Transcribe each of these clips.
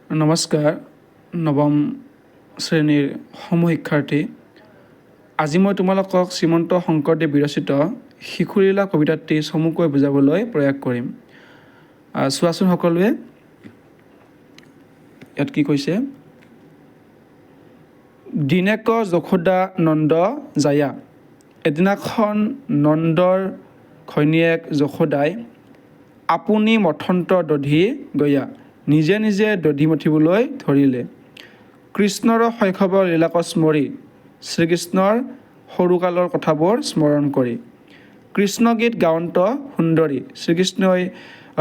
নমস্কাৰ নৱম শ্ৰেণীৰ সমশিক্ষাৰ্থী। আজি মই তোমালোকক শ্ৰীমন্ত শংকৰদেৱ বিৰচিত শিশুলীলা কবিতাটি চমুকৈ বুজাবলৈ প্ৰয়াস কৰিম। চোৱাচোন সকলোৱে, ইয়াত কি কৈছে? দিনেক যশোদা নন্দ জায়া। এদিনাখন নন্দৰ ঘৈণীয়েক যশোদাই আপুনি মথন্ত দধি গয়া নিজে নিজে দধি মঠিবলৈ ধৰিলে। কৃষ্ণৰ শৈশৱৰ লীলাক স্মৰি শ্ৰীকৃষ্ণৰ সৰুকালৰ কথাবোৰ স্মৰণ কৰি কৃষ্ণ গীত গাৱন্ত সুন্দৰী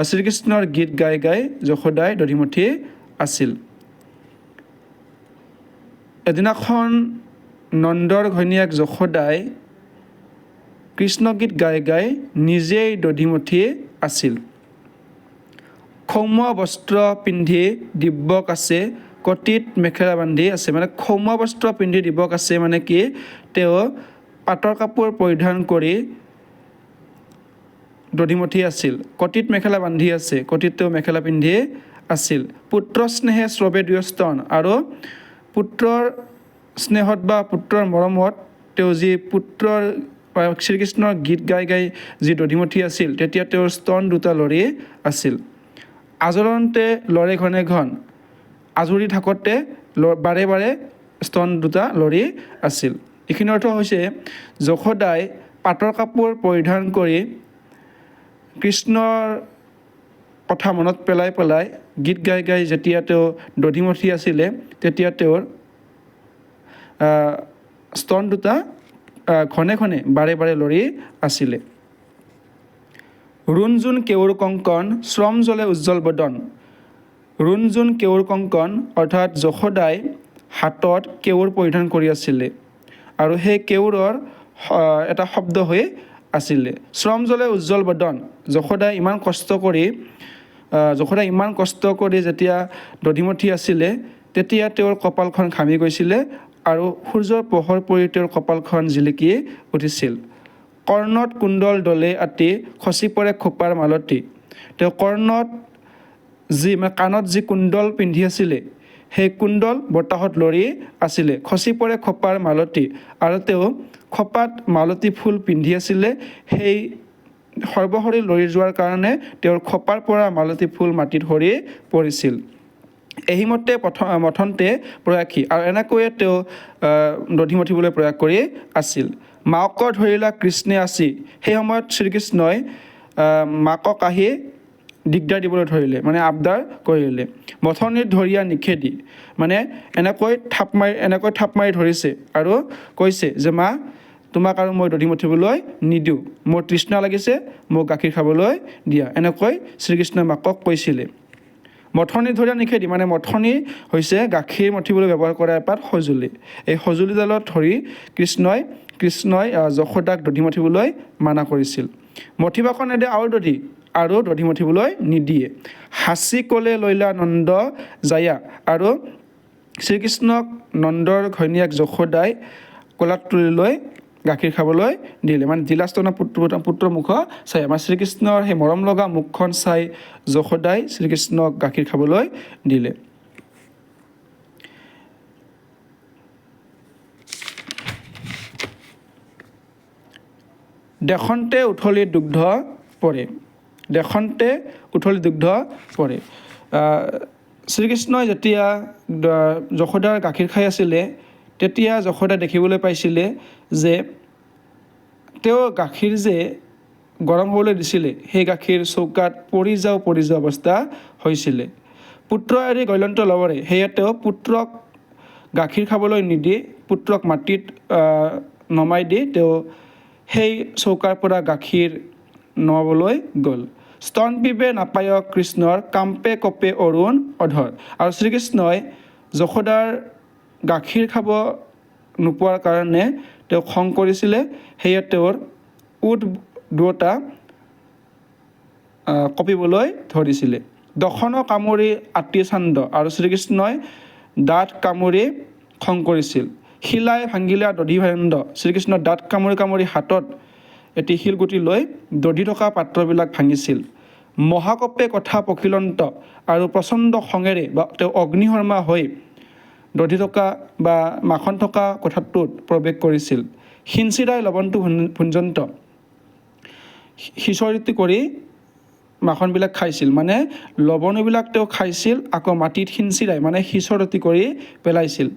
শ্ৰীকৃষ্ণৰ গীত গাই গাই যশোদাই দধিমঠি আছিল। এদিনাখন নন্দৰ ঘৈণীয়েক যশোদাই কৃষ্ণ গীত গাই গাই নিজেই দধিমঠি আছিল। ক্ষৌম বস্ত্ৰ পিন্ধি দিব্যক আছে কটিত মেখেলা বান্ধি আছে। মানে ক্ষৌম বস্ত্ৰ পিন্ধি দিব্যক আছে মানে কি, তেওঁ পাটৰ কাপোৰ পৰিধান কৰি দধিমঠি আছিল। কটিত মেখেলা বান্ধি আছে, কটিত তেওঁ মেখেলা পিন্ধি আছিল। পুত্ৰ স্নেহে স্ৰৱে দুয়ো স্তন, আৰু পুত্ৰৰ স্নেহত বা পুত্ৰৰ মৰমত তেওঁ যি পুত্ৰৰ শ্ৰীকৃষ্ণৰ গীত গাই গাই যি দধিমঠি আছিল, তেতিয়া তেওঁৰ স্তন দুটা লৰি আছিল। আজৰণতে লৰে ঘনে ঘন, আজৰি থাকোঁতে বাৰে বাৰে স্তন দুটা লৰি আছিল। এইখিনি অৰ্থ হৈছে যশোদাই পাটৰ কাপোৰ পৰিধান কৰি কৃষ্ণৰ কথা মনত পেলাই পেলাই গীত গাই গাই যেতিয়া তেওঁ দধিমঠি আছিলে, তেতিয়া তেওঁৰ স্তন দুটা ঘনে ঘনে বাৰে বাৰে লৰি আছিলে। ৰুণজোন কেউৰ কংকণ শ্ৰম জলে উজ্জ্বল বদন। ৰুণজোন কেউৰ কংকণ অৰ্থাৎ যশোদাই হাতত কেউৰ পৰিধান কৰি আছিলে, আৰু সেই কেউৰৰ এটা শব্দ হৈ আছিলে। শ্ৰম জলে উজ্জ্বল বদন, যশোদাই ইমান কষ্ট কৰি যেতিয়া দধিমঠি আছিলে, তেতিয়া তেওঁৰ কপালখন ঘামি গৈছিলে, আৰু সূৰ্যৰ পোহৰ পৰি তেওঁৰ কপালখন জিলিকি উঠিছিল। কৰ্ণত কুণ্ডল দলে আতি খচি পৰে খোপাৰ মালতী। তেওঁ কৰ্ণত কাণত যি কুণ্ডল পিন্ধি আছিলে, সেই কুণ্ডল বতাহত লৰি আছিলে, খচি পৰে খোপাৰ মালতী। আৰু তেওঁ খোপাত মালতী ফুল পিন্ধি আছিলে, সেই সৰ্বশৰীৰ লৰি যোৱাৰ কাৰণে তেওঁৰ খোপাৰ পৰা মালতী ফুল মাটিত সৰি পৰিছিল। এহিমতে মথন্তে প্ৰয়াসী, আৰু এনেকৈয়ে তেওঁ দধিমঠিবলৈ প্ৰয়াস কৰি আছিল। মাকক ধৰিলা কৃষ্ণে আছি, সেই সময়ত শ্ৰীকৃষ্ণই মাকক আহি দিগদাৰ দিবলৈ ধৰিলে, মানে আবদাৰ কৰিলে। মথনিত ধৰিয়া নিষেধি, মানে এনেকৈ থাপ মাৰি ধৰিছে আৰু কৈছে যে মা, তোমাক আৰু মই দধিমঠিবলৈ নিদিওঁ, মোৰ তৃষ্ণা লাগিছে, মোক গাখীৰ খাবলৈ দিয়া, এনেকৈ শ্ৰীকৃষ্ণই মাকক কৈছিলে। মথনি ধৰিয়া নিষেধি, মানে মথনি হৈছে গাখীৰ মঠিবলৈ ব্যৱহাৰ কৰা এপাত সঁজুলি। এই সঁজুলিডালত ধৰি কৃষ্ণই যশোদাক দধিমঠিবলৈ মানা কৰিছিল। মঠিবাক নেদে আৰু দধিমঠিবলৈ নিদিয়ে। হাঁচি ক'লে লৈলা নন্দ জায়া, আৰু শ্ৰীকৃষ্ণক নন্দৰ ঘৈণীয়েক যশোদাই কোলাত তুলি লৈ গাখীৰ খাবলৈ দিলে, মানে দিলাস্তনা পুত্ৰ মুখ চাই, আমাৰ শ্ৰীকৃষ্ণৰ সেই মৰম লগা মুখখন চাই যশোদাই শ্ৰীকৃষ্ণক গাখীৰ খাবলৈ দিলে। দেখন্তে উঠলি দুগ্ধ পৰে। দেখন্তে উঠলি দুগ্ধ পৰে। শ্ৰীকৃষ্ণই যেতিয়া যশোদাৰ গাখীৰ খাই আছিলে, তেতিয়া যশোদাই দেখিবলৈ পাইছিলে যে তেওঁ গাখীৰ যে গৰম হ'বলৈ দিছিলে, সেই গাখীৰ চৌকাত পৰি যাওঁ অৱস্থা হৈছিলে। পুত্ৰ এৰি গল্যন্ত লবৰে, সেয়ে তেওঁ পুত্ৰক গাখীৰ খাবলৈ নিদি পুত্ৰক মাটিত নমাই দি তেওঁ সেই চৌকাৰ পৰা গাখীৰ নমাবলৈ গ'ল। স্তন পিবে নাপায় কৃষ্ণৰ কাম্পে কপে অৰুণ অধৰ, আৰু শ্ৰীকৃষ্ণই যশোদাৰ গাখীৰ খাব নোপোৱাৰ কাৰণে তেওঁ খং কৰিছিলে, সেয়ে তেওঁৰ ওঠ দুয়োটা কঁপিবলৈ ধৰিছিলে। দশন কামুৰি আতি চান্দ, আৰু শ্ৰীকৃষ্ণই দাঁত কামুৰি খং কৰিছিল। শিলাই ভাঙিলা দধি ভাণ্ড, শ্ৰীকৃষ্ণৰ দাঁত কামুৰি কামুৰি হাতত এটি শিলগুটি লৈ দধি থকা পাত্ৰবিলাক ভাঙিছিল। মহাকপে কথা পখিলন্ত আৰু প্ৰচণ্ড খঙেৰে বা তেওঁ অগ্নিশৰ্মা হৈ দধি থকা বা মাখন থকা কোঠাটোত প্ৰৱেশ কৰিছিল। সিঞ্চিৰাই লৱণটো ভুঞ্জন্ত সিঁচৰিত কৰি মাখনবিলাক খাইছিল, মানে লৱণবিলাক তেওঁ খাইছিল, আকৌ মাটিত সিঞ্চিৰাই মানে সিঁচৰতি কৰি পেলাইছিল।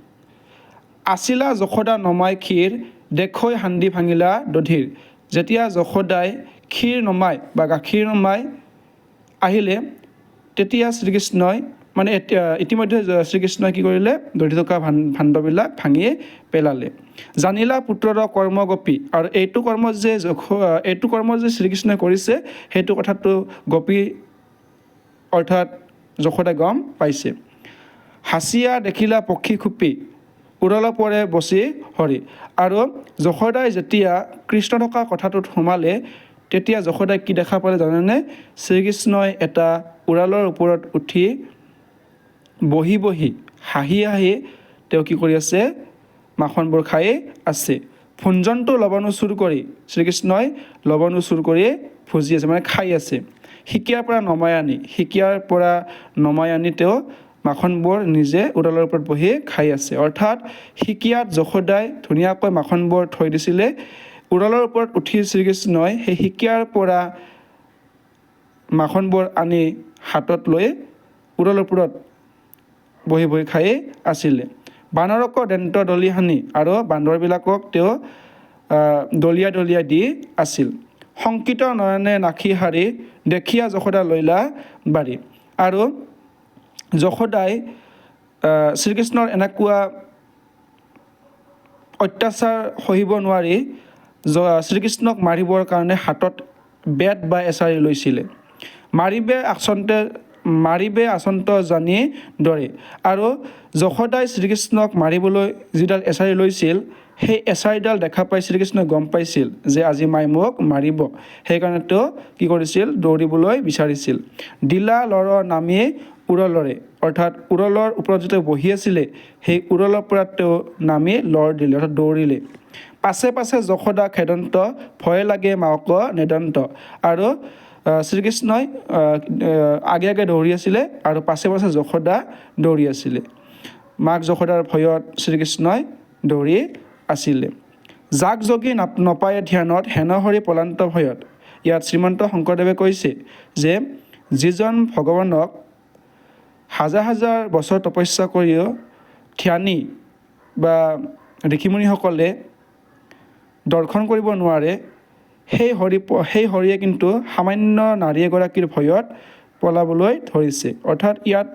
আছিলা যশোদা নমাই ক্ষীৰ দেখৈ সান্দি ভাঙিলা দধিৰ। যেতিয়া যশোদাই ক্ষীৰ নমাই বা গাখীৰ নমাই আহিলে তেতিয়া শ্ৰীকৃষ্ণই মানে ইতিমধ্যে শ্ৰীকৃষ্ণই কি কৰিলে, দধি থকা ভাণ্ডবিলাক ভাঙি পেলালে। জানিলা পুত্ৰৰ কৰ্মগোপী, আৰু এইটো কৰ্ম যে শ্ৰীকৃষ্ণই কৰিছে সেইটো কথাটো গোপী অৰ্থাৎ যশোদাই গম পাইছে। হাঁচিয়া দেখিলা পক্ষী খুপি উৰল পৰে বচি হৰি। আৰু যশোদাই যেতিয়া কৃষ্ণ থকা কথাটোত সোমালে তেতিয়া যশোদাই কি দেখা পালে জানেনে? শ্ৰীকৃষ্ণই এটা উৰালৰ ওপৰত উঠি বহি বহি হাঁহি হাঁহি তেওঁ কি কৰি আছে, মাখনবোৰ খাই আছে। ভুঞ্জনটো লৱণো চুৰ কৰি শ্ৰীকৃষ্ণই লৱণো চুৰ কৰি ভুজি আছে, মানে খাই আছে। সিকিয়াৰ পৰা নমাই আনি তেওঁ মাখনবোৰ নিজে উৰালৰ ওপৰত বহি খাই আছে। অৰ্থাৎ সিকিয়াত যশোদাই ধুনীয়াকৈ মাখনবোৰ থৈ দিছিলে, উৰালৰ ওপৰত উঠি শ্ৰীকৃষ্ণই সেই সিকিয়াৰ পৰা মাখনবোৰ আনি হাতত লৈ উৰালৰ ওপৰত বহি বহি খাই আছিলে। বানৰক দেন্ত দলি সানি আৰু বান্দৰবিলাকক তেওঁ দলিয়াই দলিয়াই দি আছিল। শংকিত নয়নে নাখি সাৰি দেখিয়া যশোদা লৈলা বাৰী। আৰু যশোদাই শ্ৰীকৃষ্ণৰ এনেকুৱা অত্যাচাৰ সহিব নোৱাৰি শ্ৰীকৃষ্ণক মাৰিবৰ কাৰণে হাতত বেত বা এছাৰি লৈছিলে। মাৰিবে আচন্ত জানি দৰে। আৰু যশোদাই শ্ৰীকৃষ্ণক মাৰিবলৈ যিডাল এছাৰি লৈছিল সেই এছাৰিডাল দেখা পাই শ্ৰীকৃষ্ণই গম পাইছিল যে আজি মাই মোক মাৰিব, সেইকাৰণে তেওঁ কি কৰিছিল, দৌৰিবলৈ বিচাৰিছিল। দিলা লৰ নামি উৰলৰে, অৰ্থাৎ উৰলৰ ওপৰত যেতিয়া বহি আছিলে সেই উৰলৰ পৰা তেওঁ নামি লৰ দিলে, অৰ্থাৎ দৌৰিলে। পাছে পাছে যশোদা খেদন্ত ভয় লাগে মাওক নেদন্ত। আৰু শ্ৰীকৃষ্ণই আগে আগে দৌৰি আছিলে আৰু পাছে পাছে যশোদা দৌৰি আছিলে। মাক যশোদাৰ ভয়ত শ্ৰীকৃষ্ণই দৌৰি আছিলে। যাক যোগী নপায়ে ধ্যানত হেন হৰি পলান্ত ভয়ত। ইয়াত শ্ৰীমন্ত শংকৰদেৱে কৈছে যে যিজন ভগৱানক হাজাৰ হাজাৰ বছৰ তপস্যা কৰিও ধ্যানী বা ঋষিমুনিসকলে দৰ্শন কৰিব নোৱাৰে, সেই হৰিয়ে কিন্তু সামান্য নাৰী এগৰাকীৰ ভয়ত পলাবলৈ ধৰিছে। অৰ্থাৎ ইয়াত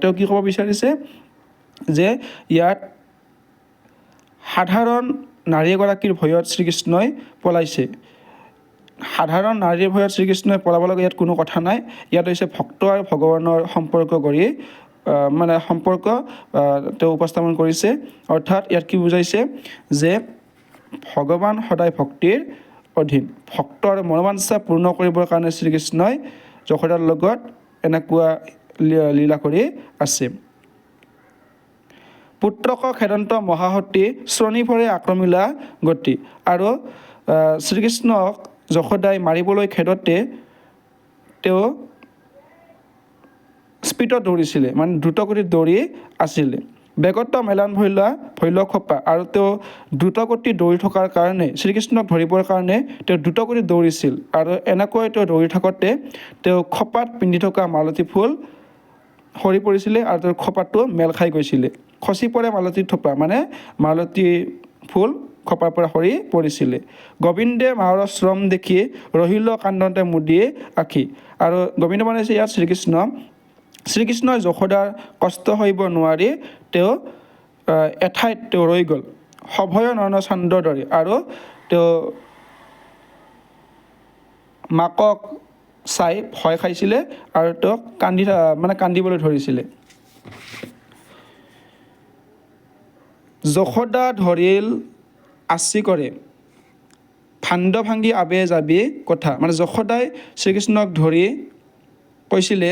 তেওঁ কি ক'ব বিচাৰিছে যে ইয়াত সাধাৰণ নাৰী এগৰাকীৰ ভয়ত শ্ৰীকৃষ্ণই পলাইছে। সাধাৰণ নাৰীৰ ভয়ত শ্ৰীকৃষ্ণই পলাব লগা ইয়াত কোনো কথা নাই। ইয়াত হৈছে ভক্ত আৰু ভগৱানৰ সম্পৰ্ক কৰি সম্পৰ্ক তেওঁ উপস্থাপন কৰিছে। অৰ্থাৎ ইয়াত কি বুজাইছে যে ভগৱান সদায় ভক্তিৰ অধীন। ভক্তৰ মনোবাঞ্ছা পূৰ্ণ কৰিবৰ কাৰণে শ্ৰীকৃষ্ণই যশোদাৰ লগত এনেকুৱা লীলা কৰি আছে। পুত্ৰক খেদন্ত মহাসতী শ্ৰণীভৰে আক্ৰমিলা গতি। আৰু শ্ৰীকৃষ্ণক যশোদাই মাৰিবলৈ খেদতে তেওঁ স্পীডত দৌৰিছিলে, মানে দ্ৰুতগতিত দৌৰি আছিলে। বেগত মেলান ভৈল খোপা, আৰু তেওঁ দ্ৰুতগতিত দৌৰি থকাৰ কাৰণে শ্ৰীকৃষ্ণক ধৰিবৰ কাৰণে তেওঁ দ্ৰুতগতিত দৌৰিছিল। আৰু এনেকৈ তেওঁ দৌৰি থাকোঁতে তেওঁ খোপাত পিন্ধি থকা মালতী ফুল সৰি পৰিছিলে আৰু তেওঁৰ খোপাটো মেল খাই গৈছিলে। খচি পৰে মালতীৰ থোপা, মানে মালতী ফুল খোপাৰ পৰা সৰি পৰিছিলে। গোবিন্দে মাৰৰ শ্ৰম দেখি ৰহিল কান্দন্তে মুদি আখি। আৰু গোবিন্দ মানে হৈছে ইয়াত শ্ৰীকৃষ্ণই যশোদাৰ কষ্ট সহিব নোৱাৰি তেওঁ এঠাইত তেওঁ ৰৈ গ'ল, সভয় নয়ন চান্দৰ দৰে। আৰু তেওঁ মাকক চাই ভয় খাইছিলে আৰু তেওঁক কান্দিবলৈ ধৰিছিলে। যশোদা ধৰিল আচি কৰে ভাণ্ড ভাঙি আবে যাবি কথা। মানে যশোদাই শ্ৰীকৃষ্ণক ধৰি কৈছিলে,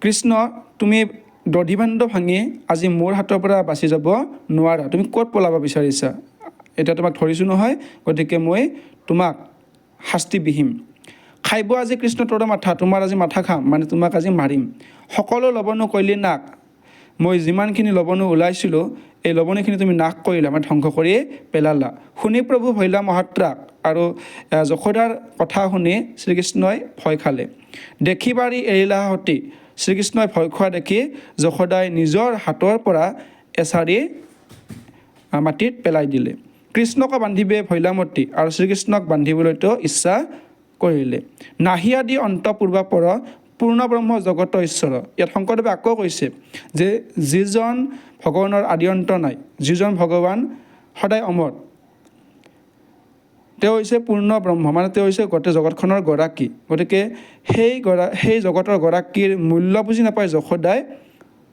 কৃষ্ণ তুমি দধি ভাণ্ড ভাঙি আজি মোৰ হাতৰ পৰা বাচি যাব নোৱাৰা, তুমি ক'ত পলাব বিচাৰিছা? এতিয়া তোমাক ধৰিছোঁ নহয়, গতিকে মই তোমাক শাস্তি বিহীন। খাইব আজি কৃষ্ণ তোৰ মাথা, তোমাৰ আজি মাথা খাম, মানে তোমাক আজি মাৰিম। সকলো লবনো কইলি নাক, মই যিমানখিনি লবনো ওলাইছিলোঁ এই লবণিখিনি তুমি নাশ কৰিলা, মানে ধ্বংস কৰি পেলালা। শুনি প্ৰভু ভৈলা মহাত্ৰাক, আৰু যশোদাৰ কথা শুনি শ্ৰীকৃষ্ণই ভয় খালে। দেখি বাৰী এৰিলা সতী, শ্ৰীকৃষ্ণই ভয় খোৱা দেখি যশোদাই নিজৰ হাতৰ পৰা এছাৰি মাটিত পেলাই দিলে। কৃষ্ণক বান্ধিবে ভৈলামতী, আৰু শ্ৰীকৃষ্ণক বান্ধিবলৈতো ইচ্ছা কৰিলে। নাহি আদি অন্ত পূৰ্বাপৰ, পূৰ্ণ ব্ৰহ্ম জগত ঈশ্বৰ। ইয়াত শংকৰদেৱে আকৌ কৈছে যে যিজন ভগৱানৰ আদি অন্ত নাই, যিজন ভগৱান সদায় অমৰ, তেওঁ হৈছে পূৰ্ণ ব্ৰহ্ম, মানে তেওঁ হৈছে গোটেই জগতখনৰ গৰাকী। গতিকে সেই জগতৰ গৰাকীৰ মূল্য বুজি নাপায় যশোদাই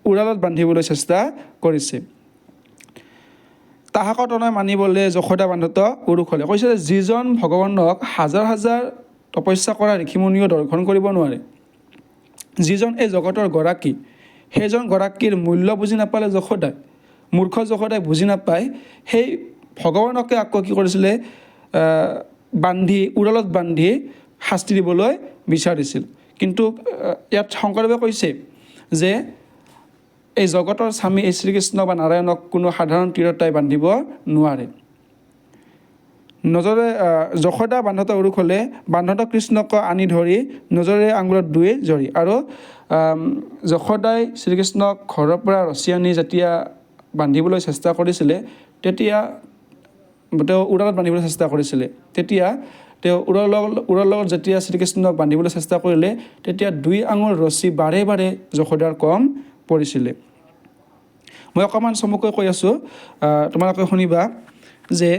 উৰালত বান্ধিবলৈ চেষ্টা কৰিছে। তাহাকো তনয় মানিবলৈ যশোদা বান্ধত উৰুষ হ'লে। কৈছে যে যিজন ভগৱানক হাজাৰ হাজাৰ তপস্যা কৰা ঋষিমুনিও দৰ্শন কৰিব নোৱাৰে, যিজন এই জগতৰ গৰাকী, সেইজন গৰাকীৰ মূল্য বুজি নাপালে যশোদাই, মূৰ্খ যশোদাই বুজি নাপায় সেই ভগৱানকে আকৌ কি কৰিছিলে, বান্ধি উৰালত বান্ধি শাস্তি দিবলৈ বিচাৰিছিল। কিন্তু ইয়াত শংকৰদেৱে কৈছে যে এই জগতৰ স্বামী এই শ্ৰীকৃষ্ণ বা নাৰায়ণক কোনো সাধাৰণ তিৰোতাই বান্ধিব নোৱাৰে। নজৰে যশোদা বান্ধত উৰুষ হ'লে, বান্ধত কৃষ্ণক আনি ধৰি নজৰে আঙুলত দুই জৰি। আৰু যশোদাই শ্ৰীকৃষ্ণক ঘৰৰ পৰা ৰচি আনি যেতিয়া বান্ধিবলৈ চেষ্টা কৰিছিলে, তেতিয়া তেওঁ উৰালত বান্ধিবলৈ চেষ্টা কৰিছিলে, তেতিয়া তেওঁ উৰাৰ লগত যেতিয়া শ্ৰীকৃষ্ণক বান্ধিবলৈ চেষ্টা কৰিলে, তেতিয়া দুই আঙুল ৰছী বাৰে বাৰে যশোদাৰ কম পৰিছিলে। মই অকণমান চমুকৈ কৈ আছোঁ, তোমালোকে শুনিবা যে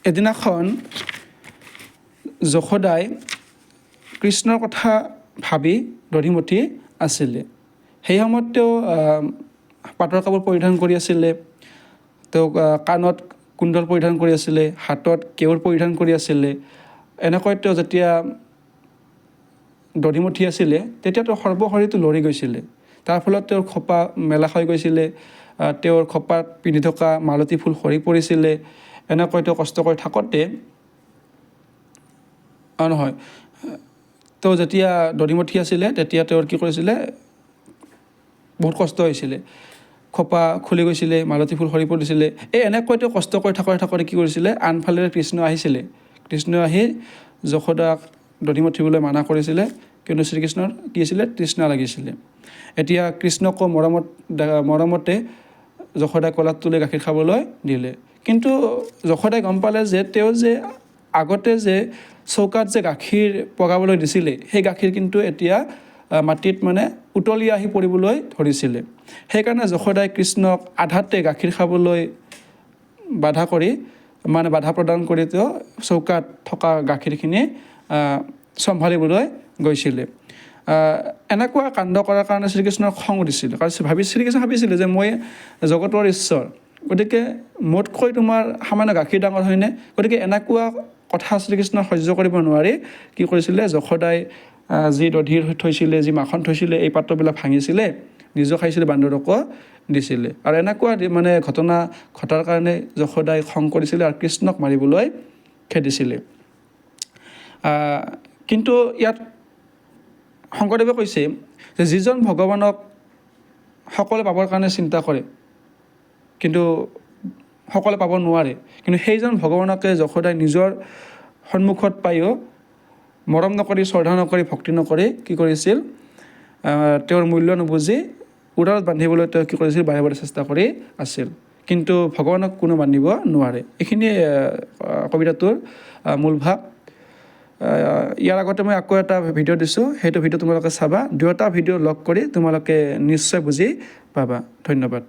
এদিনাখন যশোদাই কৃষ্ণৰ কথা ভাবি দধিমতী আছিলে। সেই সময়ত তেওঁ পাটৰ কাপোৰ পৰিধান কৰি আছিলে, তেওঁ কাণত কুণ্ডল পৰিধান কৰি আছিলে, হাতত কেউৰ পৰিধান কৰি আছিলে। এনেকৈ তেওঁ যেতিয়া দধিমতী আছিলে, তেতিয়া তেওঁৰ সৰ্বশৰীৰটো লৰি গৈছিলে। তাৰ ফলত তেওঁৰ খোপা মেলা খাই গৈছিলে, তেওঁৰ খোপাত পিন্ধি থকা মালতী ফুল সৰি পৰিছিলে। এনেকৈ তেওঁ কষ্ট কৰি থাকোঁতে তেওঁ যেতিয়া দধিমতী আছিলে, তেতিয়া তেওঁৰ কি কৰিছিলে, বহুত কষ্ট হৈছিলে, খোপা খুলি গৈছিলে, মালতী ফুল সৰি পৰিছিলে। এনেকৈ তেওঁ কষ্ট কৰি থাকোঁতে কি কৰিছিলে, আনফালে কৃষ্ণ আহিছিলে। কৃষ্ণ আহি যশোদাক দধিমতীবলৈ মানা কৰিছিলে, কিন্তু শ্ৰীকৃষ্ণৰ কি আছিলে, তৃষ্ণা লাগিছিলে। এতিয়া কৃষ্ণকো মৰমতে যশোদাই কোলাত তুলি গাখীৰ খাবলৈ দিলে। কিন্তু যশোদাই গম পালে যে তেওঁ যে আগতে যে চৌকাত যে গাখীৰ পগাবলৈ দিছিলে, সেই গাখীৰ কিন্তু এতিয়া মাটিত মানে উতলি আহি পৰিবলৈ ধৰিছিলে। সেইকাৰণে যশোদাই কৃষ্ণক আধাতে গাখীৰ খাবলৈ বাধা প্ৰদান কৰি তেওঁ চৌকাত থকা গাখীৰখিনি চম্ভালিবলৈ গৈছিলে। এনেকুৱা কাণ্ড কৰাৰ কাৰণে শ্ৰীকৃষ্ণৰ খং উঠিছিল, কাৰণ শ্ৰীকৃষ্ণ ভাবিছিলে যে মই জগতৰ ঈশ্বৰ, গতিকে মোতকৈ তোমাৰ সামান্য গাখীৰ ডাঙৰ হয়নে? গতিকে এনেকুৱা কথা শ্ৰীকৃষ্ণ সহ্য কৰিব নোৱাৰি কি কৰিছিলে, যশোদাই যি দধি থৈছিলে, যি মাখন থৈছিলে, এই পাত্ৰবিলাক ভাঙিছিলে, নিজেও খাইছিলে, বান্দৰকো দিছিলে। আৰু এনেকুৱা মানে ঘটনা ঘটাৰ কাৰণে যশোদাই খং কৰিছিলে আৰু কৃষ্ণক মাৰিবলৈ খেদিছিলে। কিন্তু ইয়াত শংকৰদেৱে কৈছে যে যিজন ভগৱানক সকলোৱে পাবৰ কাৰণে চিন্তা কৰে, কিন্তু সকলোৱে পাব নোৱাৰে, কিন্তু সেইজন ভগৱানকে যশোদাই নিজৰ সন্মুখত পায়ো মৰম নকৰি, শ্ৰদ্ধা নকৰি, ভক্তি নকৰি কি কৰিছিল, তেওঁৰ মূল্য নুবুজি উৰালত বান্ধিবলৈ তেওঁ কি কৰিছিল, বাৰে বাৰে চেষ্টা কৰি আছিল। কিন্তু ভগৱানক কোনো বান্ধিব নোৱাৰে। এইখিনিয়ে কবিতাটোৰ মূল ভাৱ। ইয়াৰ আগতে মই আকৌ এটা ভিডিঅ' দিছোঁ, সেইটো ভিডিঅ' তোমালোকে চাবা। দুয়োটা ভিডিঅ' লগ কৰি তোমালোকে নিশ্চয় বুজি পাবা। ধন্যবাদ।